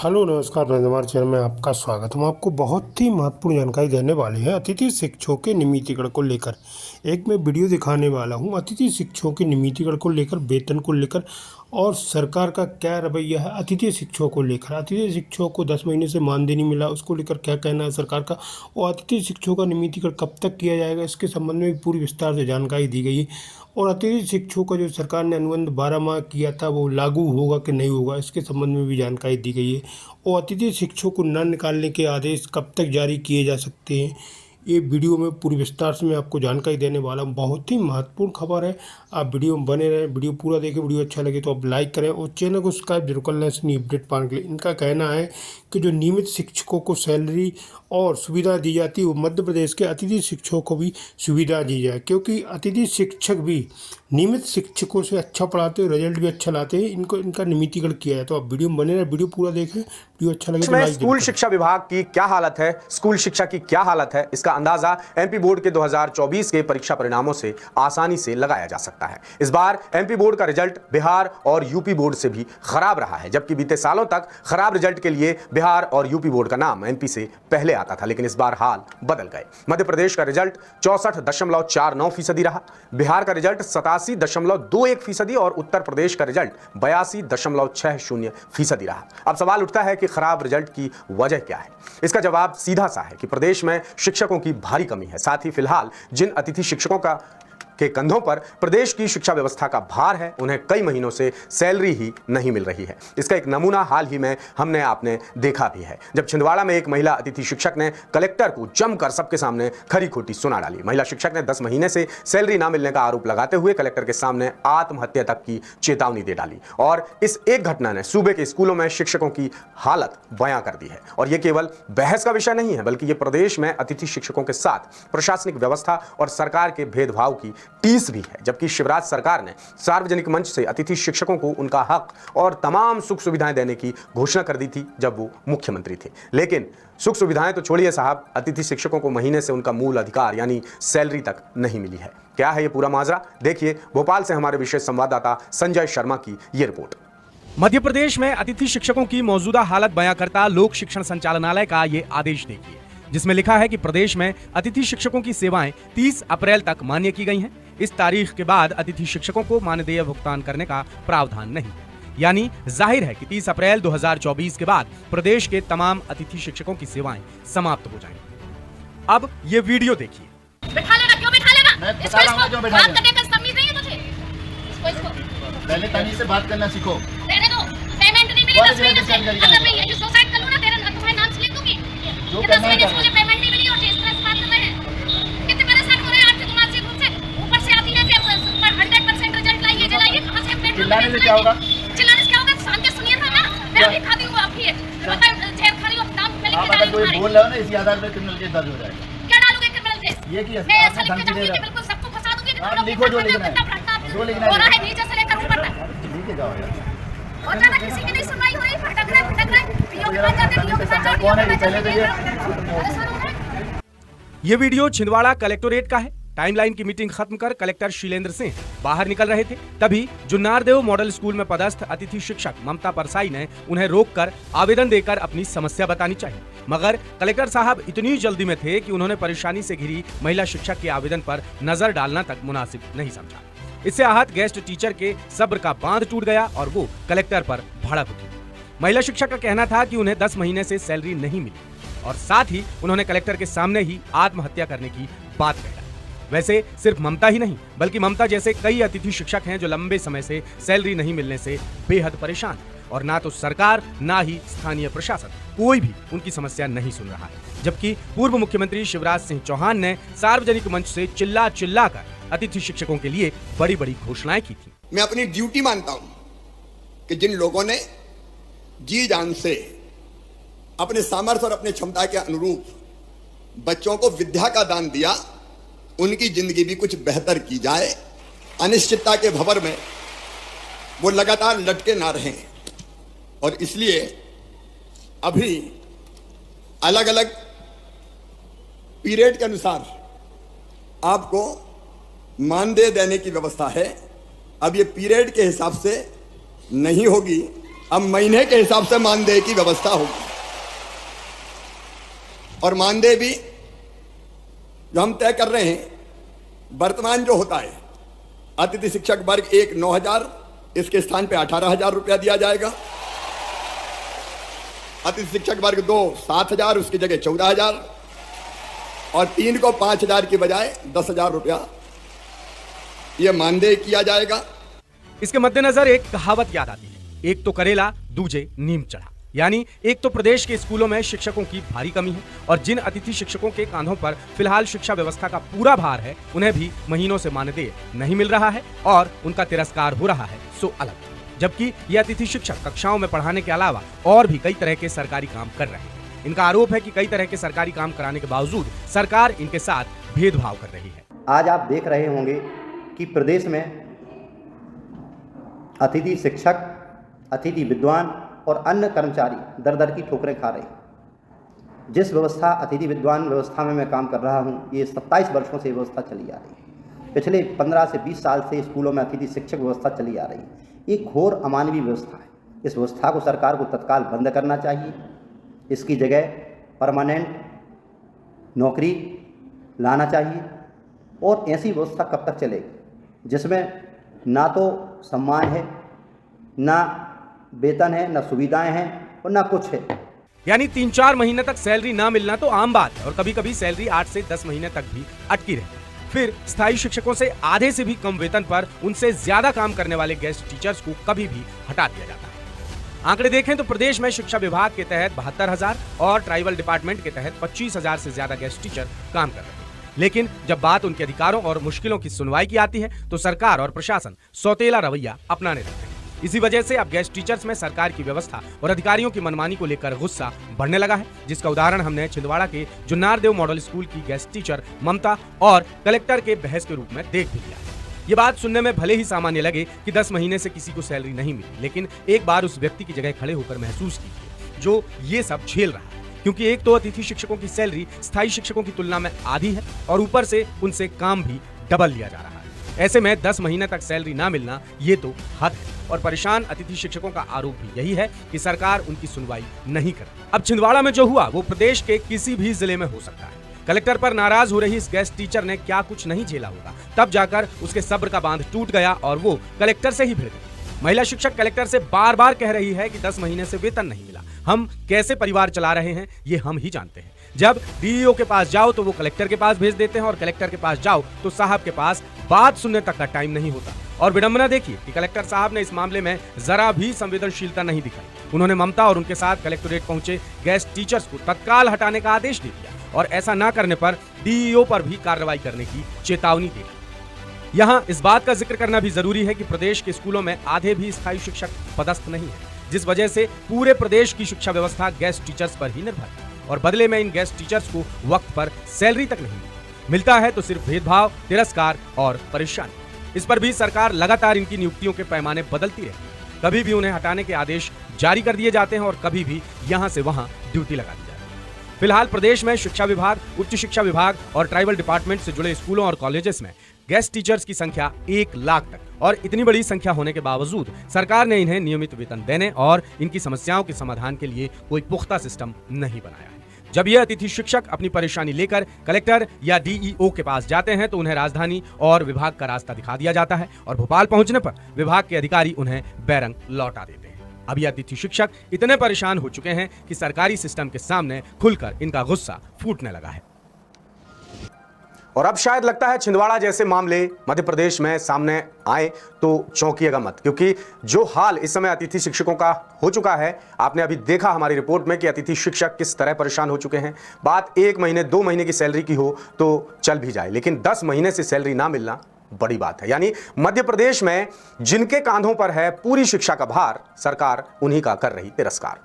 Hello नमस्कार, मैं हमारे चैनल में आपका स्वागत। हम आपको बहुत ही महत्वपूर्ण जानकारी देने वाले हैं अतिथि शिक्षकों के नियमितीकरण को लेकर। एक मैं वीडियो दिखाने वाला हूं अतिथि शिक्षकों के नियमितीकरण को लेकर, वेतन को लेकर और सरकार का क्या रवैया है अतिथि शिक्षकों को लेकर। अतिथि शिक्षकों को 10 महीने से मानदेय नहीं मिला, उसको लेकर क्या कहना है सरकार का, और अतिथि शिक्षकों का नियमितीकरण कब तक किया जाएगा, इसके संबंध में भी पूरी विस्तार से जानकारी दी गई है। और अतिथि शिक्षकों का जो सरकार ने अनुबंध 12 माह किया था वो लागू होगा कि नहीं होगा, इसके संबंध में भी जानकारी दी गई है। और अतिथि शिक्षकों को न निकालने के आदेश कब तक जारी किए जा सकते हैं, ये वीडियो में पूरी विस्तार से मैं आपको जानकारी देने वाला हूँ। बहुत ही महत्वपूर्ण खबर है, आप वीडियो में बने रहें, वीडियो पूरा देखें। वीडियो अच्छा लगे तो आप लाइक करें और चैनल को सब्सक्राइब जरूर कर लें इसमें अपडेट पाने के लिए। इनका कहना है कि जो नियमित शिक्षकों को सैलरी और सुविधा दी जाती है वो मध्य प्रदेश के अतिथि शिक्षकों को भी सुविधा दी जाए, क्योंकि अतिथि शिक्षक भी नियमित शिक्षकों से अच्छा पढ़ाते हैं, रिजल्ट भी अच्छा लाते हैं। इनका नियमितीकरण किया है। तो आप वीडियो में बने रहे, वीडियो पूरा देखें, वीडियो अच्छा लगे तो लाइक। स्कूल शिक्षा विभाग की क्या हालत है, स्कूल शिक्षा की क्या हालत है, इसका अंदाजा एमपी बोर्ड के 2024 के परीक्षा परिणामों से आसानी से लगाया जा सकता है। इस बार एमपी बोर्ड का रिजल्ट बिहार और यूपी बोर्ड से भी खराब रहा है, जबकि बीते सालों तक खराब रिजल्ट के लिए बिहार और यूपी बोर्ड का नाम एमपी से पहले आता था, लेकिन इस बार हाल बदल गए। मध्य प्रदेश का रिजल्ट 64.49% रहा, बिहार का रिजल्ट 87.21% और उत्तर प्रदेश का रिजल्ट 82.60% रहा। अब सवाल उठता है कि खराब रिजल्ट की वजह क्या है। इसका जवाब सीधा सा है कि प्रदेश में शिक्षकों की भारी कमी है। साथ ही फिलहाल जिन अतिथि शिक्षकों के कंधों पर प्रदेश की शिक्षा व्यवस्था का भार है, उन्हें कई महीनों से सैलरी ही नहीं मिल रही है। इसका एक नमूना हाल ही में हमने आपने देखा भी है, जब छिंदवाड़ा में एक महिला अतिथि शिक्षक ने कलेक्टर को जमकर सबके सामने खरी खोटी सुना डाली। महिला शिक्षक ने 10 महीने से सैलरी ना मिलने का आरोप लगाते हुए कलेक्टर के सामने आत्महत्या तक की चेतावनी दे डाली। और इस एक घटना ने सूबे के स्कूलों में शिक्षकों की हालत बयां कर दी है। और यह केवल बहस का विषय नहीं है, बल्कि यह प्रदेश में अतिथि शिक्षकों के साथ प्रशासनिक व्यवस्था और सरकार के भेदभाव की टीस भी है। जबकि शिवराज सरकार ने सार्वजनिक मंच से अतिथि शिक्षकों को उनका हक और तमाम सुख सुविधाएं देने की घोषणा कर दी थी जब वो मुख्यमंत्री थे, लेकिन सुख सुविधाएं तो छोड़िए साहब, अतिथि शिक्षकों को महीने से उनका मूल अधिकार यानी सैलरी तक नहीं मिली है। क्या है ये पूरा माजरा, देखिए भोपाल से हमारे विशेष संवाददाता संजय शर्मा की ये रिपोर्ट। मध्य प्रदेश में अतिथि शिक्षकों की मौजूदा हालत बयां करता लोक शिक्षण संचालनालय का ये आदेश देखिए, जिसमें लिखा है कि प्रदेश में अतिथि शिक्षकों की सेवाएं 30 अप्रैल तक मान्य की गई हैं। इस तारीख के बाद अतिथि शिक्षकों को मानदेय भुगतान करने का प्रावधान नहीं, यानी जाहिर है कि 30 अप्रैल 2024 के बाद प्रदेश के तमाम अतिथि शिक्षकों की सेवाएं समाप्त हो जाएंगी। अब ये वीडियो देखिए। बैठा लेना, क्यों बैठा लेना? मैं बता रहा हूं, जो बैठा बात लेना। करने का तमीज नहीं है तुझे? इसको पहले तमीज से बात करना सीखो। रहने दो, पेमेंट नहीं मिली 10 महीने से। अगर मैं ये सुसाइड कर लूं ना, तुम्हारे नाम से लिख दूंगी। जो कि 10 करना है महीने से करना। मुझे पेमेंट नहीं मिली और इस तरह से बात कर रहे हैं। कितने परेशान हो रहे हैं आपके दिमाग से, मुझसे ऊपर से आती है कि 100% रिजल्ट लाइए, जलाइए। कहां से अपडेट? चिल्लाने से क्या होगा? चिल्लाने से क्या होगा? शांत से सुनिए था ना, मैं अभी खाती हूं आपकी ये। बताओ, जहर खा रही हो, नाम पे लिख आप के अगर डाली कोई तुम्हारी। बोल रहे हो ना, इसी आधार पर क्रिमिनल केस दर्ज हो जाएगा। क्या डालोगे क्रिमिनल केस? ये की मैं ऐसा आपने लिख के धमकी दे जाऊंगी कि रहा बिल्कुल सबको फंसा दूंगी कि तुम आप लोग लिखो जो कितना लिखना है। भ्रष्टा जो लिखना है। हो रहा है नीचे से लेकर ऊपर तक। ठीक है, जाओ यार। और ज्यादा किसी की नहीं सुनवाई हो रही, भटक रहे पीओ के पास जाते, पीओ के पास जाते, कौन है ये? पहले तो ये परेशान हो रहे हैं। ये वीडियो छिंदवाड़ा कलेक्टोरेट का है। टाइमलाइन की मीटिंग खत्म कर कलेक्टर शीलेंद्र सिंह बाहर निकल रहे थे, तभी जुन्नारदेव मॉडल स्कूल में पदस्थ अतिथि शिक्षक ममता परसाई ने उन्हें रोककर आवेदन देकर अपनी समस्या बतानी चाहिए, मगर कलेक्टर साहब इतनी जल्दी में थे कि उन्होंने परेशानी से घिरी महिला शिक्षक के आवेदन पर नजर डालना तक मुनासिब नहीं समझा। इससे आहत गेस्ट टीचर के सब्र का बांध टूट गया और वो कलेक्टर पर भड़क उठी। महिला शिक्षक का कहना था कि उन्हें 10 महीने से सैलरी नहीं मिली और साथ ही उन्होंने कलेक्टर के सामने ही आत्महत्या करने की बात कही। वैसे सिर्फ ममता ही नहीं, बल्कि ममता जैसे कई अतिथि शिक्षक हैं जो लंबे समय से सैलरी नहीं मिलने से बेहद परेशान हैं और ना तो सरकार ना ही स्थानीय प्रशासन कोई भी उनकी समस्या नहीं सुन रहा है। जबकि पूर्व मुख्यमंत्री शिवराज सिंह चौहान ने सार्वजनिक मंच से चिल्ला कर अतिथि शिक्षकों के लिए बड़ी बड़ी घोषणाएं की थी। मैं अपनी ड्यूटी मानता हूं कि जिन लोगों ने जी जान से अपने सामर्थ्य और अपने क्षमता के अनुरूप बच्चों को विद्या का दान दिया, उनकी जिंदगी भी कुछ बेहतर की जाए। अनिश्चितता के भंवर में वो लगातार लटके ना रहें। और इसलिए अभी अलग अलग पीरियड के अनुसार आपको मानदेय देने की व्यवस्था है। अब ये पीरियड के हिसाब से नहीं होगी, अब महीने के हिसाब से मानदेय की व्यवस्था होगी और मानदेय भी जो हम तय कर रहे हैं, वर्तमान जो होता है अतिथि शिक्षक वर्ग 1 9,000, इसके स्थान पे 18,000 रुपया दिया जाएगा। अतिथि शिक्षक वर्ग 2 7,000, उसकी जगह 14,000 और 3 को 5,000 की बजाय 10,000 रुपया यह मानदेय किया जाएगा। इसके मद्देनजर एक कहावत याद आती है, एक तो करेला दूजे नीम चढ़ा। यानी एक तो प्रदेश के स्कूलों में शिक्षकों की भारी कमी है और जिन अतिथि शिक्षकों के कांधों पर फिलहाल शिक्षा व्यवस्था का पूरा भार है, उन्हें भी महीनों से मानदेय नहीं मिल रहा है और उनका तिरस्कार हो रहा है सो अलग। जबकि ये अतिथि शिक्षक कक्षाओं में पढ़ाने के अलावा और भी कई तरह के सरकारी काम कर रहे हैं। इनका आरोप है कि कई तरह के सरकारी काम कराने के बावजूद सरकार इनके साथ भेदभाव कर रही है। आज आप देख रहे होंगे कि प्रदेश में अतिथि शिक्षक, अतिथि विद्वान और अन्य कर्मचारी दर दर की ठोकरें खा रहे हैं। जिस व्यवस्था अतिथि विद्वान व्यवस्था में मैं काम कर रहा हूं, ये 27 वर्षों से व्यवस्था चली आ रही है। पिछले 15 से 20 साल से स्कूलों में अतिथि शिक्षक व्यवस्था चली आ रही है। एक घोर अमानवीय व्यवस्था है। इस व्यवस्था को सरकार को तत्काल बंद करना चाहिए। इसकी जगह परमानेंट नौकरी लाना चाहिए। और ऐसी व्यवस्था कब तक चलेगी जिसमें ना तो सम्मान है, ना वेतन है, ना सुविधाएं हैं और ना कुछ है। यानी 3-4 महीने तक सैलरी ना मिलना तो आम बात है और कभी कभी सैलरी 8 से 10 महीने तक भी अटकी रहती है। फिर स्थायी शिक्षकों से आधे से भी कम वेतन पर उनसे ज्यादा काम करने वाले गेस्ट टीचर्स को कभी भी हटा दिया जाता है। आंकड़े देखें तो प्रदेश में शिक्षा विभाग के तहत 72,000 और ट्राइबल डिपार्टमेंट के तहत 25,000 से ज्यादा गेस्ट टीचर काम कर रहे हैं। लेकिन जब बात उनके अधिकारों और मुश्किलों की सुनवाई की आती है तो सरकार और प्रशासन सौतेला रवैया अपनाने लगते हैं। इसी वजह से अब गेस्ट टीचर्स में सरकार की व्यवस्था और अधिकारियों की मनमानी को लेकर गुस्सा बढ़ने लगा है, जिसका उदाहरण हमने छिंदवाड़ा के जुन्नारदेव मॉडल स्कूल की गेस्ट टीचर ममता और कलेक्टर के बहस के रूप में देख भी लिया। ये बात सुनने में भले ही सामान्य लगे कि 10 महीने से किसी को सैलरी नहीं मिली, लेकिन एक बार उस व्यक्ति की जगह खड़े होकर महसूस कीजिए जो ये सब झेल रहा है। क्योंकि एक तो अतिथि शिक्षकों की सैलरी स्थायी शिक्षकों की तुलना में आधी है और ऊपर से उनसे काम भी डबल लिया जा रहा है। ऐसे में 10 महीने तक सैलरी ना मिलना ये तो हद है। और परेशान अतिथि शिक्षकों का आरोप भी यही है कि सरकार उनकी सुनवाई नहीं कर रही। अब छिंदवाड़ा में जो हुआ वो प्रदेश के किसी भी जिले में हो सकता है। कलेक्टर पर नाराज हो रही इस गेस्ट टीचर ने क्या कुछ नहीं झेला होगा, तब जाकर उसके सब्र का बांध टूट गया और वो कलेक्टर से ही भिड़ गई। महिला शिक्षक कलेक्टर से बार बार कह रही है कि 10 महीने से वेतन नहीं मिला, हम कैसे परिवार चला रहे हैं ये हम ही जानते हैं। जब डीईओ के पास जाओ तो वो कलेक्टर के पास भेज देते हैं और कलेक्टर के पास जाओ तो साहब के पास बात सुनने तक का टाइम नहीं होता। और विडंबना देखिए कि कलेक्टर साहब ने इस मामले में जरा भी संवेदनशीलता नहीं दिखाई। उन्होंने ममता और उनके साथ कलेक्टोरेट पहुंचे गेस्ट टीचर्स को तत्काल हटाने का आदेश दे दिया और ऐसा ना करने पर डीईओ पर भी कार्रवाई करने की चेतावनी दी। यहाँ इस बात का जिक्र करना भी जरूरी है कि प्रदेश के स्कूलों में आधे भी स्थायी शिक्षक पदस्थ नहीं है, जिस वजह से पूरे प्रदेश की शिक्षा व्यवस्था गेस्ट टीचर्स पर ही निर्भर है और बदले में इन गेस्ट टीचर्स को वक्त पर सैलरी तक नहीं मिलता है तो सिर्फ भेदभाव, तिरस्कार और परेशानी। इस पर भी सरकार लगातार इनकी नियुक्तियों के पैमाने बदलती रहती है। कभी भी उन्हें हटाने के आदेश जारी कर दिए जाते हैं और कभी भी यहां से वहां ड्यूटी लगा दी जाती है। फिलहाल प्रदेश में शिक्षा विभाग, उच्च शिक्षा विभाग और ट्राइबल डिपार्टमेंट से जुड़े स्कूलों और कॉलेजेस में गेस्ट टीचर्स की संख्या 1 लाख तक और इतनी बड़ी संख्या होने के बावजूद सरकार ने इन्हें नियमित वेतन देने और इनकी समस्याओं के समाधान के लिए कोई पुख्ता सिस्टम नहीं बनाया है। जब ये अतिथि शिक्षक अपनी परेशानी लेकर कलेक्टर या डीईओ के पास जाते हैं तो उन्हें राजधानी और विभाग का रास्ता दिखा दिया जाता है और भोपाल पहुंचने पर विभाग के अधिकारी उन्हें बैरंग लौटा देते हैं। अब ये अतिथि शिक्षक इतने परेशान हो चुके हैं कि सरकारी सिस्टम के सामने खुलकर इनका गुस्सा फूटने लगा है। और अब शायद लगता है छिंदवाड़ा जैसे मामले मध्य प्रदेश में सामने आए तो चौंकिएगा मत, क्योंकि जो हाल इस समय अतिथि शिक्षकों का हो चुका है, आपने अभी देखा हमारी रिपोर्ट में कि अतिथि शिक्षक किस तरह परेशान हो चुके हैं। बात 1 महीने 2 महीने की सैलरी की हो तो चल भी जाए, लेकिन 10 महीने से सैलरी ना मिलना बड़ी बात है। यानी मध्य प्रदेश में जिनके कांधों पर है पूरी शिक्षा का भार, सरकार उन्हीं का कर रही तिरस्कार।